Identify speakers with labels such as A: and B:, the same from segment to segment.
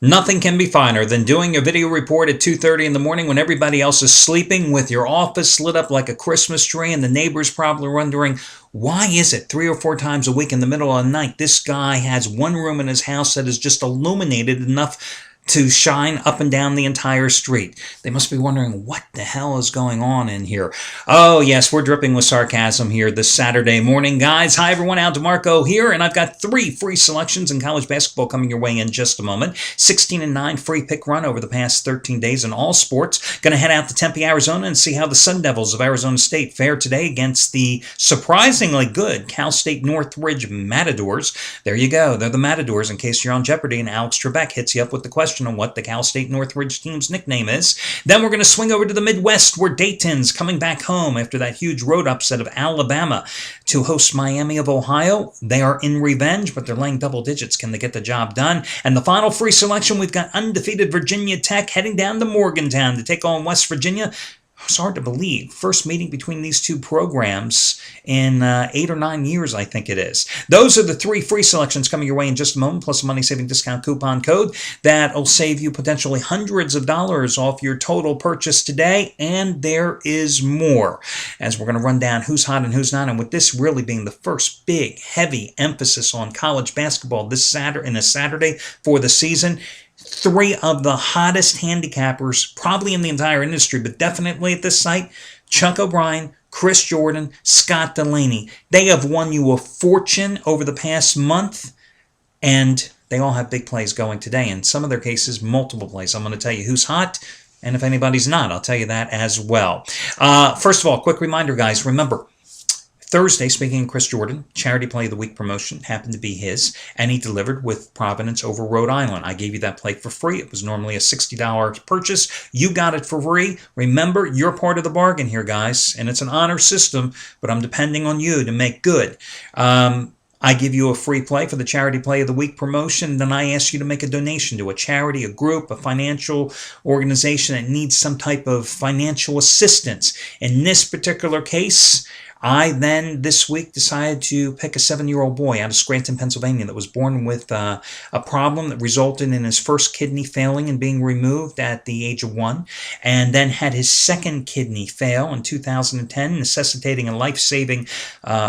A: Nothing can be finer than doing a video report at 2:30 in the morning when everybody else is sleeping, with your office lit up like a Christmas tree, and the neighbors probably wondering, why is it 3 or 4 times a week in the middle of the night this guy has one room in his house that is just illuminated enough to shine up and down the entire street? They must be wondering, what the hell is going on in here? Oh, yes, we're dripping with sarcasm here this Saturday morning, guys. Hi, everyone. Al DeMarco here, and I've got 3 free selections in college basketball coming your way in just a moment. 16-9 free pick run over the past 13 days in all sports. Going to head out to Tempe, Arizona, and see how the Sun Devils of Arizona State fare today against the surprisingly good Cal State Northridge Matadors. There you go. They're the Matadors, in case you're on Jeopardy, and Alex Trebek hits you up with the question on what the Cal State Northridge team's nickname is. Then we're going to swing over to the Midwest, where Dayton's coming back home after that huge road upset of Alabama to host Miami of Ohio. They are in revenge, but they're laying double digits. Can they get the job done? And the final free selection, we've got undefeated Virginia Tech heading down to Morgantown to take on West Virginia. It's hard to believe. First meeting between these two programs in 8 or 9 years, I think it is. Those are the 3 free selections coming your way in just a moment, plus a money-saving discount coupon code that will save you potentially hundreds of dollars off your total purchase today. And there is more, as we're going to run down who's hot and who's not. And with this really being the first big, heavy emphasis on college basketball this Saturday for the season, 3 of the hottest handicappers, probably in the entire industry, but definitely at this site: Chuck O'Brien, Chris Jordan, Scott Delaney. They have won you a fortune over the past month, and they all have big plays going today. In some of their cases, multiple plays. I'm going to tell you who's hot, and if anybody's not, I'll tell you that as well. First of all, quick reminder, guys, remember, Thursday, speaking of Chris Jordan, Charity Play of the Week promotion happened to be his, and he delivered with Providence over Rhode Island. I gave you that play for free. It was normally a $60 purchase. You got it for free. Remember, you're part of the bargain here, guys, and it's an honor system, but I'm depending on you to make good. I give you a free play for the Charity Play of the Week promotion, then I ask you to make a donation to a charity, a group, a financial organization that needs some type of financial assistance. In this particular case, I then this week decided to pick a 7-year-old boy out of Scranton, Pennsylvania, that was born with a problem that resulted in his first kidney failing and being removed at the age of 1, and then had his second kidney fail in 2010, necessitating a life-saving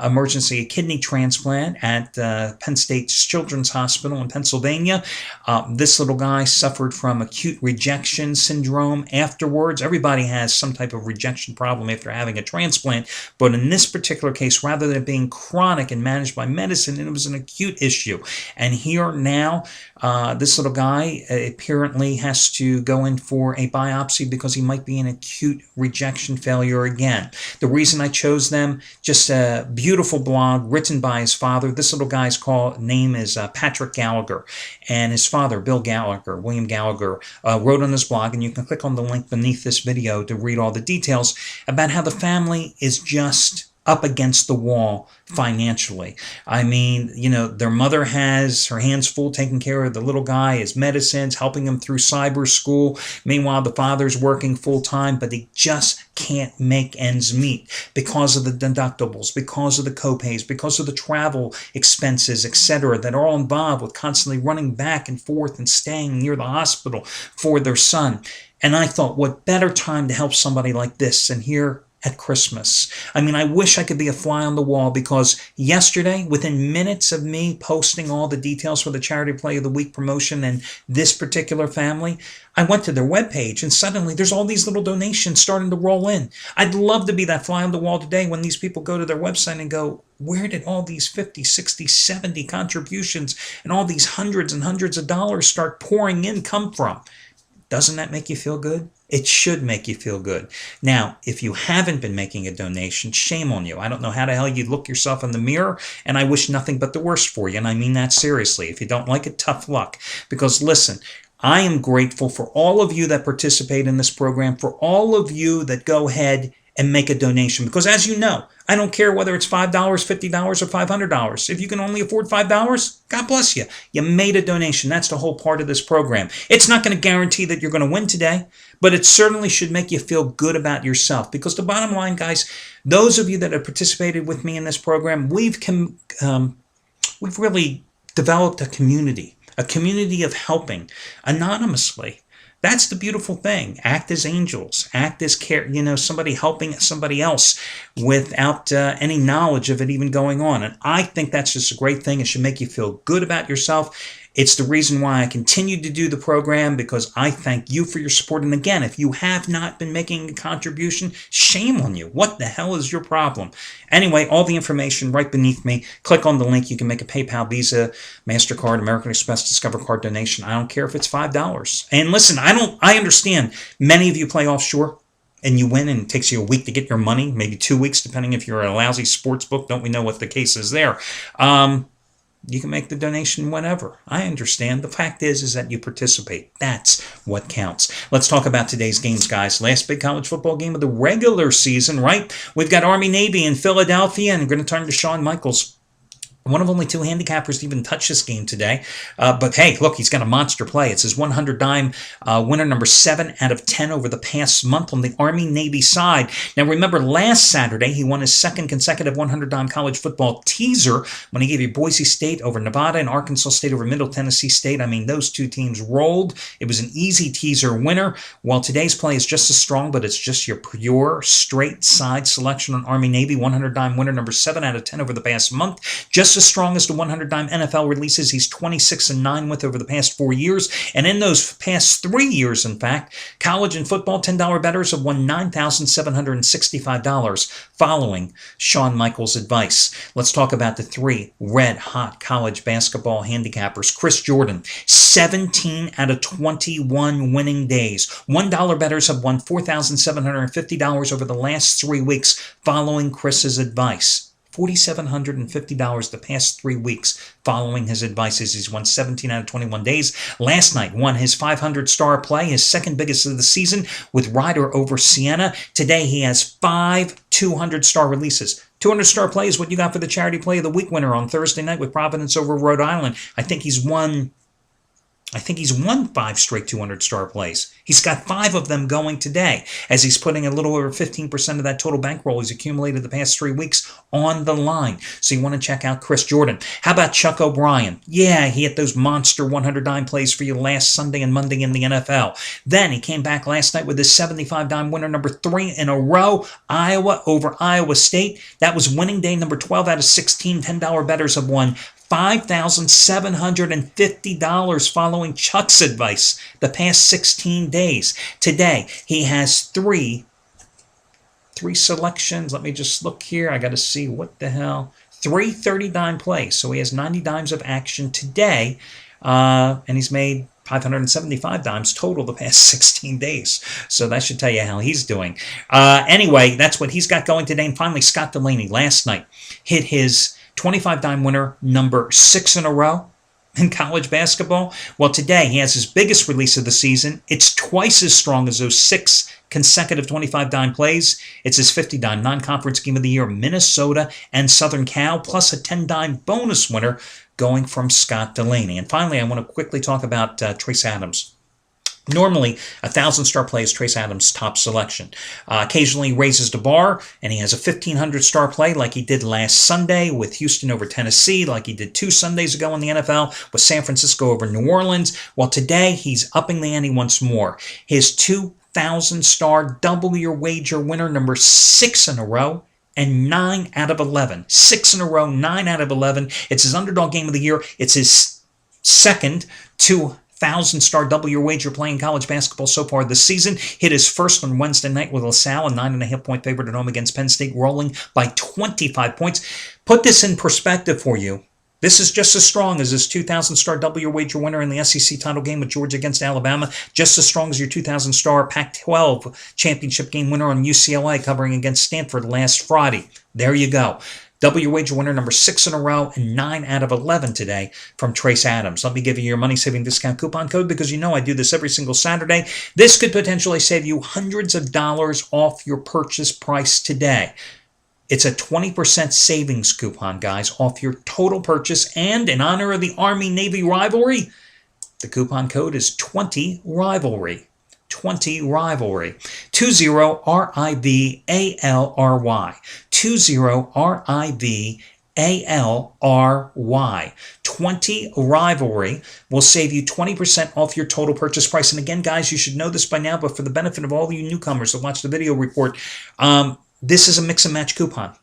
A: emergency kidney transplant at Penn State's Children's Hospital in Pennsylvania. This little guy suffered from acute rejection syndrome afterwards. Everybody has some type of rejection problem after having a transplant, but in this particular case, rather than being chronic and managed by medicine, it was an acute issue. And here now, this little guy apparently has to go in for a biopsy because he might be an acute rejection failure again. The reason I chose them, just a beautiful blog written by his father. This little guy's name is Patrick Gallagher, and his father, Bill Gallagher, William Gallagher, wrote on his blog, and you can click on the link beneath this video to read all the details about how the family is just up against the wall financially. I mean, their mother has her hands full taking care of the little guy, his medicines, helping him through cyber school. Meanwhile, the father's working full time, but he just can't make ends meet because of the deductibles, because of the copays, because of the travel expenses, etc., that are all involved with constantly running back and forth and staying near the hospital for their son. And I thought, what better time to help somebody like this than here at Christmas? I mean, I wish I could be a fly on the wall, because yesterday, within minutes of me posting all the details for the Charity Play of the Week promotion and this particular family, I went to their webpage, and suddenly there's all these little donations starting to roll in. I'd love to be that fly on the wall today when these people go to their website and go, where did all these 50, 60, 70 contributions and all these hundreds and hundreds of dollars start pouring in come from? Doesn't that make you feel good? It should make you feel good. Now, if you haven't been making a donation, shame on you. I don't know how the hell you look yourself in the mirror, and I wish nothing but the worst for you, and I mean that seriously. If you don't like it, tough luck. Because listen, I am grateful for all of you that participate in this program, for all of you that go ahead and make a donation. Because as you know, I don't care whether it's $5, $50, or $500. If you can only afford $5, God bless you. You made a donation. That's the whole part of this program. It's not going to guarantee that you're going to win today, but it certainly should make you feel good about yourself. Because the bottom line, guys, those of you that have participated with me in this program, we've really developed a community a community of helping anonymously. That's the beautiful thing. Act as angels. Act as somebody helping somebody else without any knowledge of it even going on. And I think that's just a great thing. It should make you feel good about yourself. It's the reason why I continue to do the program, because I thank you for your support. And again, if you have not been making a contribution, shame on you. What the hell is your problem? Anyway, all the information right beneath me. Click on the link. You can make a PayPal, Visa, MasterCard, American Express, Discover Card donation. I don't care if it's $5. And listen, I understand many of you play offshore and you win, and it takes you a week to get your money, maybe 2 weeks, depending if you're a lousy sports book. Don't we know what the case is there? You can make the donation whenever. I understand. The fact is that you participate. That's what counts. Let's talk about today's games, guys. Last big college football game of the regular season, right? We've got Army-Navy in Philadelphia, and I'm going to turn to Shawn Michaels. One of only 2 handicappers to even touch this game today. But hey, look, he's got a monster play. It's his 100 dime winner number 7 out of 10 over the past month on the Army-Navy side. Now remember, last Saturday he won his 2nd consecutive 100 dime college football teaser when he gave you Boise State over Nevada and Arkansas State over Middle Tennessee State. I mean, those 2 teams rolled. It was an easy teaser winner. Well, today's play is just as strong, but it's just your pure straight side selection on Army-Navy. 100 dime winner number 7 out of 10 over the past month. Just as strong as the 100 dime NFL releases he's 26-9 with over the past 4 years. And in those past 3 years, in fact, college and football $10 bettors have won $9,765 following Shawn Michaels' advice. Let's talk about the 3 red-hot college basketball handicappers. Chris Jordan, 17 out of 21 winning days. $1 bettors have won $4,750 over the last 3 weeks following Chris's advice. $4,750 the past 3 weeks following his advice as he's won 17 out of 21 days. Last night won his 500-star play, his 2nd biggest of the season, with Ryder over Siena. Today he has 5 200-star releases. 200-star play is what you got for the Charity Play of the Week winner on Thursday night with Providence over Rhode Island. I think he's won 5 straight 200-star plays. He's got 5 of them going today, as he's putting a little over 15% of that total bankroll he's accumulated the past 3 weeks on the line. So you want to check out Chris Jordan. How about Chuck O'Brien? Yeah, he had those monster 100 dime plays for you last Sunday and Monday in the NFL. Then he came back last night with his 75 dime winner number 3 in a row, Iowa over Iowa State. That was winning day number 12 out of 16. $10 bettors have won $5,750 following Chuck's advice the past 16 days. Today, he has three selections. Let me just look here. I got to see what the hell. 3 30-dime plays. So he has 90 dimes of action today, and he's made 575 dimes total the past 16 days. So that should tell you how he's doing. Anyway, that's what he's got going today. And finally, Scott Delaney last night hit his 25 dime winner number 6 in a row in college basketball. Well, today he has his biggest release of the season. It's twice as strong as those 6 consecutive 25 dime plays. It's his 50 dime non-conference game of the year, Minnesota and Southern Cal, plus a 10 dime bonus winner going from Scott Delaney. And finally, I want to quickly talk about Trace Adams. Normally, 1,000-star play is Trace Adams' top selection. Occasionally raises the bar, and he has a 1,500-star play like he did last Sunday with Houston over Tennessee, like he did 2 Sundays ago in the NFL with San Francisco over New Orleans. Well, today he's upping the ante once more. His 2,000-star double-your-wager winner number 6 in a row, and 9 out of 11. 6 in a row, 9 out of 11. It's his underdog game of the year. It's his second 2,000-star double-your-wager play in college basketball so far this season. Hit his first on Wednesday night with LaSalle, a 9.5-point favorite at home against Penn State, rolling by 25 points. Put this in perspective for you. This is just as strong as his 2,000-star double-your-wager winner in the SEC title game with Georgia against Alabama. Just as strong as your 2,000-star Pac-12 championship game winner on UCLA covering against Stanford last Friday. There you go. Double-your-wager winner number 6 in a row and 9 out of 11 today from Trace Adams. Let me give you your money-saving discount coupon code because you know I do this every single Saturday. This could potentially save you hundreds of dollars off your purchase price today. It's a 20% savings coupon, guys, off your total purchase. And in honor of the Army-Navy rivalry, the coupon code is 20RIVALRY. 20RIVALRY. 20RIVALRY. 20RIVALRY. ALRY. 20 Rivalry will save you 20% off your total purchase price. And again, guys, you should know this by now, but for the benefit of all you newcomers that watch the video report, this is a mix and match coupon.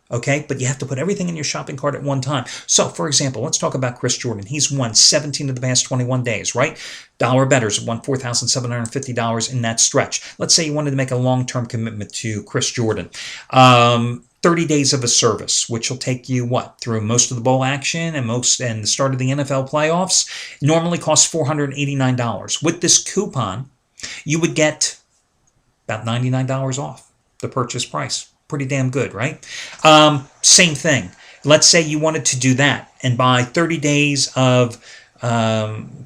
A: Okay, but you have to put everything in your shopping cart at one time. So, for example, let's talk about Chris Jordan. He's won 17 of the past 21 days, right? Dollar bettors have won $4,750 in that stretch. Let's say you wanted to make a long-term commitment to Chris Jordan. 30 days of a service, which will take you, what, through most of the bowl action and the start of the NFL playoffs, normally costs $489. With this coupon, you would get about $99 off the purchase price. Pretty damn good, right? Same thing. Let's say you wanted to do that and buy 30 days of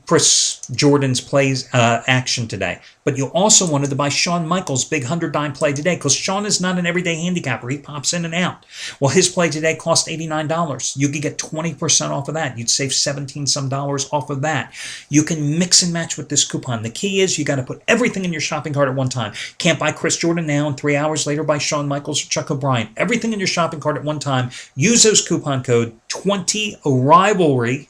A: Chris Jordan's plays action today. But you also wanted to buy Shawn Michaels' big 100-dime play today because Shawn is not an everyday handicapper. He pops in and out. Well, his play today cost $89. You could get 20% off of that. You'd save $17 off of that. You can mix and match with this coupon. The key is you got to put everything in your shopping cart at one time. Can't buy Chris Jordan now and 3 hours later buy Shawn Michaels or Chuck O'Brien. Everything in your shopping cart at one time. Use those coupon code 20Rivalry.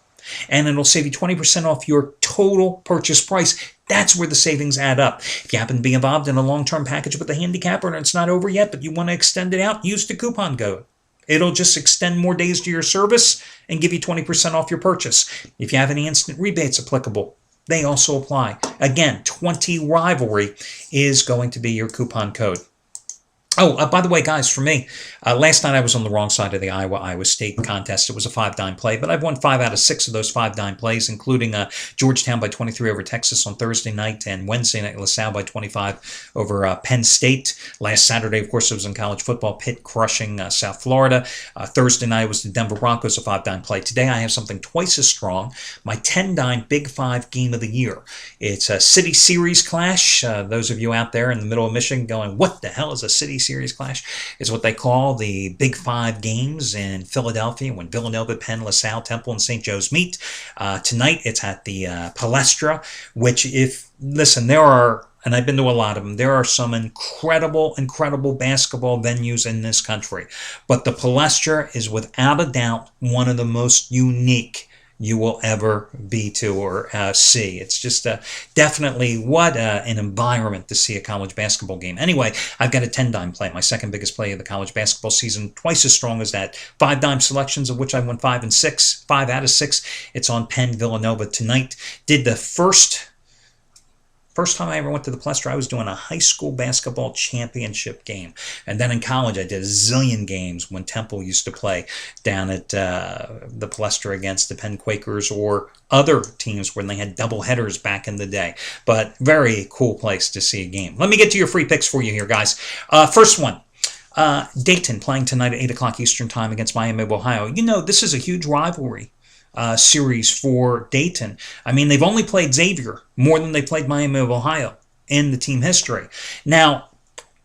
A: And it'll save you 20% off your total purchase price. That's where the savings add up. If you happen to be involved in a long-term package with a handicapper and it's not over yet, but you want to extend it out, use the coupon code. It'll just extend more days to your service and give you 20% off your purchase. If you have any instant rebates applicable, they also apply. Again, 20Rivalry is going to be your coupon code. Oh, by the way, guys, for me, last night I was on the wrong side of the Iowa State contest. It was a 5-dime play, but I've won 5 out of 6 of those 5-dime plays, including Georgetown by 23 over Texas on Thursday night and Wednesday night LaSalle by 25 over Penn State. Last Saturday, of course, it was in college football, Pitt crushing South Florida. Thursday night was the Denver Broncos, a 5-dime play. Today I have something twice as strong, my 10-dime Big 5 game of the year. It's a City Series clash. Those of you out there in the middle of Michigan going, what the hell is a City Series clash? Is what they call the Big 5 games in Philadelphia when Villanova, Penn, LaSalle, Temple, and St. Joe's meet. Tonight it's at the Palestra, which listen, there are, and I've been to a lot of them, there are some incredible basketball venues in this country. But the Palestra is without a doubt one of the most unique you will ever be to or see. It's just definitely what an environment to see a college basketball game. Anyway, I've got a 10-dime play, my second biggest play of the college basketball season, twice as strong as that. 5-dime selections, of which I won 5 out of 6. It's on Penn Villanova tonight. Did the first time I ever went to the Palestra, I was doing a high school basketball championship game. And then in college, I did a zillion games when Temple used to play down at the Palestra against the Penn Quakers or other teams when they had double headers back in the day. But very cool place to see a game. Let me get to your free picks for you here, guys. First one. Dayton playing tonight at 8 o'clock Eastern Time against Miami of Ohio. You know, this is a huge rivalry series for Dayton. I mean, they've only played Xavier more than they played Miami of Ohio in the team history. Now,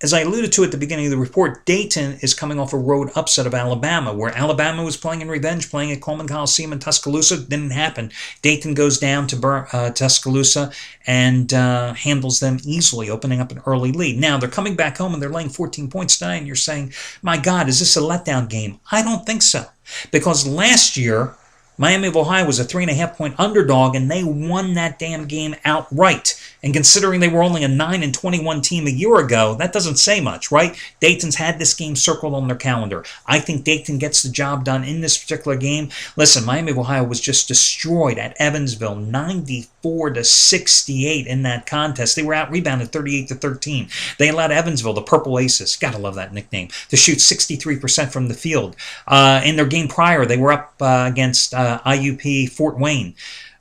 A: as I alluded to at the beginning of the report, Dayton is coming off a road upset of Alabama, where Alabama was playing in revenge, playing at Coleman Coliseum in Tuscaloosa. Didn't happen. Dayton goes down to Tuscaloosa and handles them easily, opening up an early lead. Now, they're coming back home and they're laying 14 points tonight, and you're saying, my God, is this a letdown game? I don't think so. Because last year, Miami of Ohio was a 3.5-point underdog, and they won that damn game outright. And considering they were only a 9-21 team a year ago, that doesn't say much, right? Dayton's had this game circled on their calendar. I think Dayton gets the job done in this particular game. Listen, Miami of Ohio was just destroyed at Evansville, 94-68 in that contest. They were out-rebounded 38-13. They allowed Evansville, the Purple Aces, gotta love that nickname, to shoot 63% from the field. In their game prior, they were up against IUP Fort Wayne.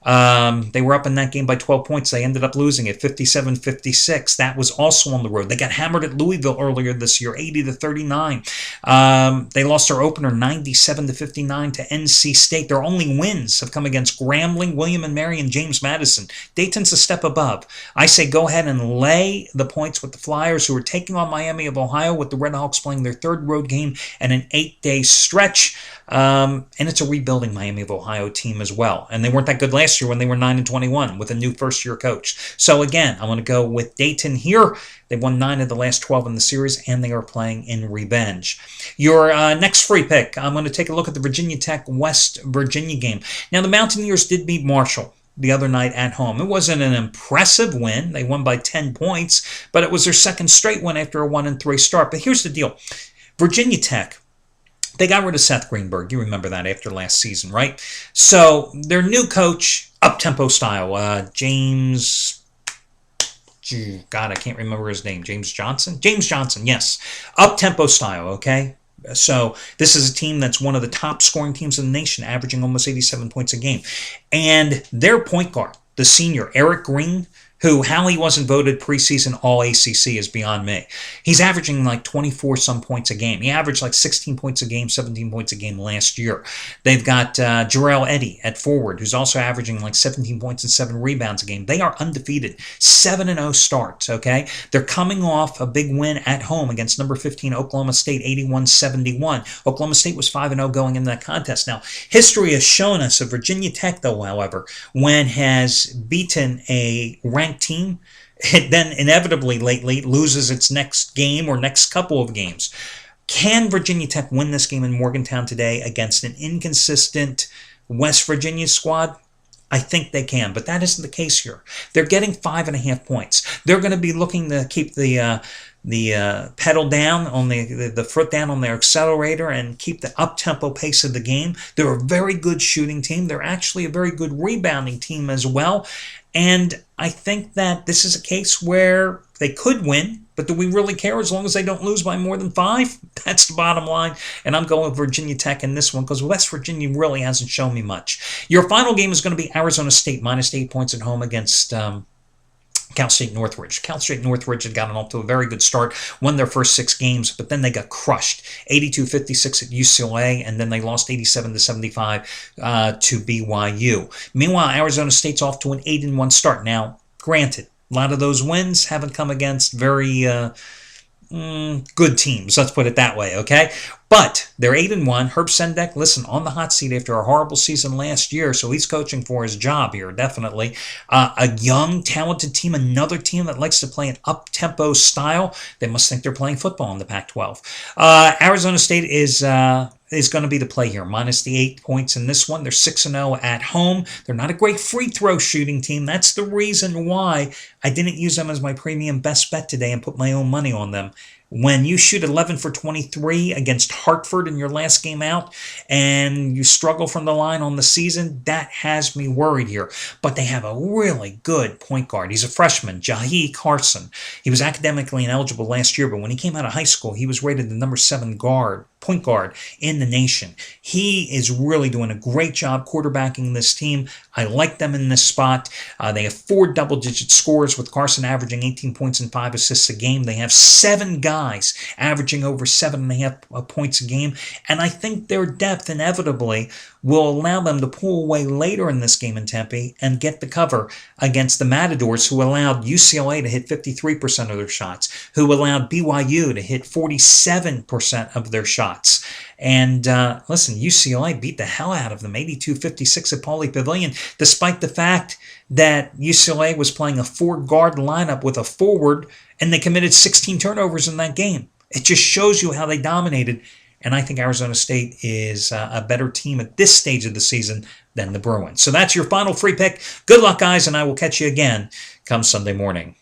A: They were up in that game by 12 points. They ended up losing it 57-56. That was also on the road. They got hammered at Louisville earlier this year, 80-39. They lost their opener 97-59 to NC State. Their only wins have come against Grambling, William and Mary, and James Madison. Dayton's a step above. I say go ahead and lay the points with the Flyers, who are taking on Miami of Ohio, with the Redhawks playing their third road game in an 8-day stretch. And it's a rebuilding Miami of Ohio team as well. And they weren't that good last last year when they were 9-21 with a new first-year coach. So again, I'm going to go with Dayton here. They've won 9 of the last 12 in the series, and they are playing in revenge. Your next free pick, I'm going to take a look at the Virginia Tech West Virginia game. Now, the Mountaineers did beat Marshall the other night at home. It wasn't an impressive win. They won by 10 points, but it was their second straight win after a 1-3 start. But here's the deal. Virginia Tech, they got rid of Seth Greenberg. You remember that after last season, right? So their new coach, up-tempo style, James... God, I can't remember his name. James Johnson? James Johnson, yes. Up-tempo style, okay? So this is a team that's one of the top scoring teams in the nation, averaging almost 87 points a game. And their point guard, the senior, Eric Green, how he wasn't voted preseason All-ACC is beyond me. He's averaging like 24-some points a game. He averaged like 16 points a game, 17 points a game last year. They've got Jarrell Eddy at forward, who's also averaging like 17 points and 7 rebounds a game. They are undefeated, 7-0 starts, okay? They're coming off a big win at home against number 15 Oklahoma State, 81-71. Oklahoma State was 5-0 going into that contest. Now, history has shown us that Virginia Tech, though, however, when has beaten a ranked team, it then inevitably lately loses its next game or next couple of games. Can Virginia Tech win this game in Morgantown today against an inconsistent West Virginia squad? I think they can, but that isn't the case here. They're getting 5.5 points. They're going to be looking to keep the pedal down on the foot down on their accelerator and keep the up-tempo pace of the game. They're a very good shooting team. They're actually a very good rebounding team as well. And I think that this is a case where they could win, but do we really care as long as they don't lose by more than 5? That's the bottom line. And I'm going with Virginia Tech in this one because West Virginia really hasn't shown me much. Your final game is going to be Arizona State -8 points at home against Cal State Northridge. Cal State Northridge had gotten off to a very good start, won their first 6 games, but then they got crushed. 82-56 at UCLA, and then they lost 87-75 to BYU. Meanwhile, Arizona State's off to an 8-1 start. Now, granted, a lot of those wins haven't come against very good teams. Let's put it that way, okay? But they're 8-1. Herb Sendek, listen, on the hot seat after a horrible season last year, so he's coaching for his job here, definitely. A young, talented team, another team that likes to play an up-tempo style. They must think they're playing football in the Pac-12. Arizona State is going to be the play here. Minus the 8 points in this one. They're 6-0 at home. They're not a great free throw shooting team. That's the reason why I didn't use them as my premium best bet today and put my own money on them. When you shoot 11 for 23 against Hartford in your last game out and you struggle from the line on the season, that has me worried here. But they have a really good point guard. He's a freshman, Jahi Carson. He was academically ineligible last year, but when he came out of high school, he was rated the number 7 point guard in the nation. He is really doing a great job quarterbacking this team. I like them in this spot. They have 4 double-digit scores with Carson averaging 18 points and 5 assists a game. They have 7 guys averaging over 7.5 points a game. And I think their depth inevitably will allow them to pull away later in this game in Tempe and get the cover against the Matadors, who allowed UCLA to hit 53% of their shots, who allowed BYU to hit 47% of their shots. And listen, UCLA beat the hell out of them, 82-56 at Pauley Pavilion, despite the fact that UCLA was playing a 4-guard lineup with a forward, and they committed 16 turnovers in that game. It just shows you how they dominated. And I think Arizona State is a better team at this stage of the season than the Bruins. So that's your final free pick. Good luck, guys, and I will catch you again come Sunday morning.